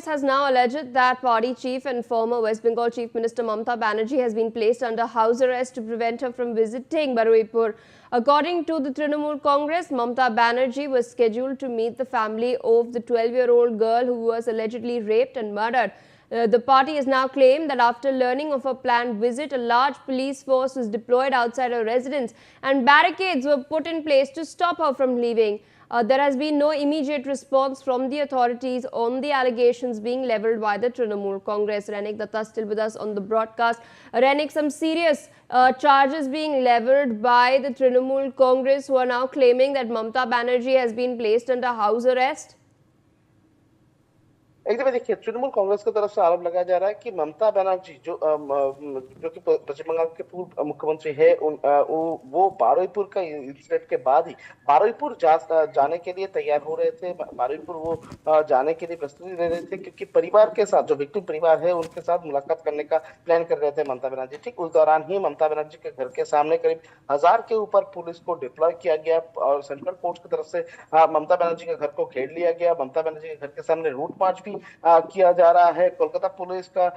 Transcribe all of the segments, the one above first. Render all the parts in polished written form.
has now alleged that party chief and former West Bengal Chief Minister Mamata Banerjee has been placed under house arrest to prevent her from visiting Baruipur. According to the Trinamool Congress, Mamata Banerjee was scheduled to meet the family of the 12-year-old girl who was allegedly raped and murdered. The party has now claimed that after learning of her planned visit, a large police force was deployed outside her residence and barricades were put in place to stop her from leaving. There has been no immediate response from the authorities on the allegations being levelled by the Trinamool Congress. Renik Datta still with us on the broadcast. Renik, some serious charges being levelled by the Trinamool Congress, who are now claiming that Mamata Banerjee has been placed under house arrest. एकदम देखिए, तृणमूल कांग्रेस की तरफ से आरोप लगाया जा रहा है कि ममता बनर्जी जो कि पश्चिम बंगाल के पूर्व मुख्यमंत्री है, वो बारुईपुर का इंसिडेंट के बाद ही बारुईपुर जाने के लिए तैयार हो रहे थे। बारुईपुर वो जाने के लिए प्रस्तुति दे रहे थे, क्योंकि परिवार के साथ, जो विक्टिम परिवार है, उनके साथ मुलाकात करने का प्लान कर रहे थे ममता बनर्जी। ठीक उस दौरान ही ममता बनर्जी के घर के सामने करीब 1000 के ऊपर पुलिस को डिप्लॉय किया गया और सेंट्रल फोर्स की तरफ से ममता बनर्जी के घर को घेर लिया गया। ममता बनर्जी के घर के सामने रूट मार्च भी किया जा रहा है। कोलकाता पुलिस का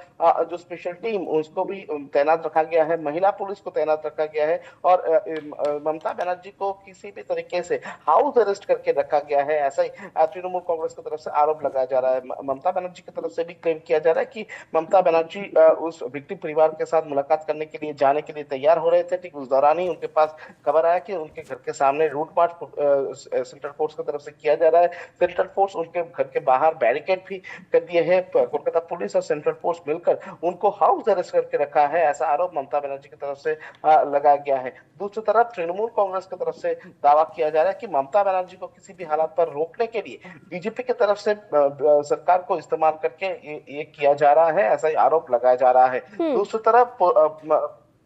जो स्पेशल टीम, उसको भी तैनात रखा गया है, महिला पुलिस को तैनात रखा गया है और ममता बनर्जी को किसी भी तरीके से हाउस अरेस्ट करके रखा गया है, ऐसा ही तृणमूल कांग्रेस की तरफ से आरोप लगाया जा रहा है। ममता बनर्जी की तरफ से भी क्लेम किया जा रहा है कि ममता बनर्जी उस विक्टिम परिवार के साथ मुलाकात करने के लिए, जाने के लिए तैयार हो रहे थे। ठीक उस दौरान ही उनके पास खबर आया कि उनके घर के सामने रूट मार्च सेंट्रल फोर्स की तरफ से किया जा रहा है। सेंट्रल फोर्स उनके घर के बाहर बैरिकेड भी कर दिए हैं। कोलकाता पुलिस और सेंट्रल फोर्स मिलकर उनको हाउस अरेस्ट करके रखा है, ऐसा आरोप ममता बनर्जी की तरफ से लगाया गया है। दूसरी तरफ तृणमूल कांग्रेस की तरफ से दावा किया जा रहा है कि ममता बनर्जी को किसी भी हालात पर रोकने के लिए बीजेपी की तरफ से सरकार को इस्तेमाल करके ये किया जा रहा है, ऐसा ही आरोप लगाया जा रहा है। दूसरी तरफ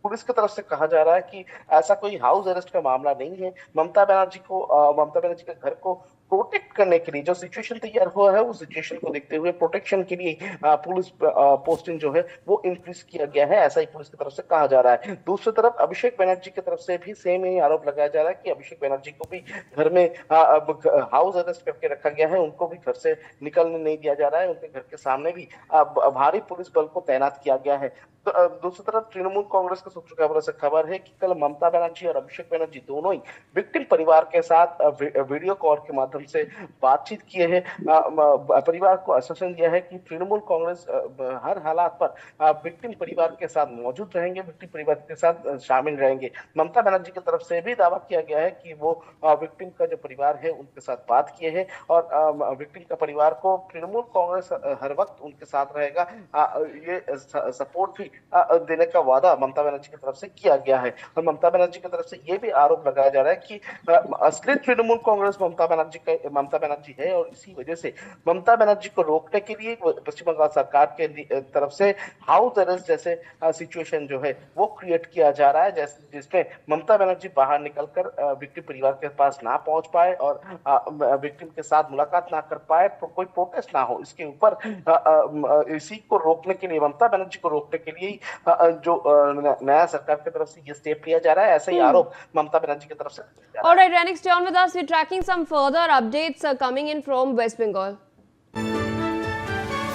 पुलिस की तरफ से कहा जा रहा है कि ऐसा कोई हाउस अरेस्ट का मामला नहीं है। ममता बनर्जी के घर को प्रोटेक्ट करने के लिए जो सिचुएशन तैयार हुआ है, उस सिचुएशन को देखते हुए प्रोटेक्शन के लिए पुलिस पोस्टिंग जो है वो इंक्रीज किया गया है, ऐसा ही पुलिस की तरफ से कहा जा रहा है। दूसरी तरफ अभिषेक बनर्जी की तरफ से भी सेम ही आरोप लगाया जा रहा है कि अभिषेक बनर्जी को भी घर में हाउस अरेस्ट करके रखा गया है, उनको भी घर से निकलने नहीं दिया जा रहा है, उनके घर के सामने भी भारी पुलिस बल को तैनात किया गया है। तो दूसरी तरफ तृणमूल कांग्रेस के सूत्रों से खबर है कि कल ममता बनर्जी और अभिषेक बनर्जी दोनों ही विक्टिम परिवार के साथ वीडियो कॉल के माध्यम से बातचीत किए हैं। परिवार को आश्वासन दिया है कि तृणमूल कांग्रेस हर हालात पर विक्टिम परिवार के साथ मौजूद रहेंगे, विक्टिम परिवार के साथ शामिल रहेंगे। ममता बनर्जी की तरफ से भी दावा किया गया है कि वो विक्टिम का जो परिवार है उनके साथ बात किए हैं और विक्टिम का परिवार को तृणमूल कांग्रेस हर वक्त उनके साथ रहेगा, ये सपोर्ट भी देने का वादा ममता बनर्जी की तरफ से किया गया है। और ममता बनर्जी की तरफ से यह भी आरोप लगाया जा रहा है कि असली तृणमूल कांग्रेस ममता बनर्जी है और इसी वजह से ममता बनर्जी को रोकने के लिए पश्चिम बंगाल सरकार के तरफ से हाउस अरेस्ट जैसे सिचुएशन जो है वो क्रिएट किया जा रहा है, जिसमें ममता बनर्जी बाहर निकलकर विक्टिम परिवार के पास ना पहुंच पाए और विक्टिम के साथ मुलाकात ना कर पाए, कोई प्रोटेस्ट ना हो। इसके ऊपर इसी को रोकने के लिए, ममता बनर्जी को रोकने के लिए जो नया सरकार की तरफ से ये स्टेप लिया जा रहा है, ऐसा ही आरोप ममता बनर्जी की तरफ से। All right, Renik, stay on with us. We're tracking some further updates coming in from West Bengal.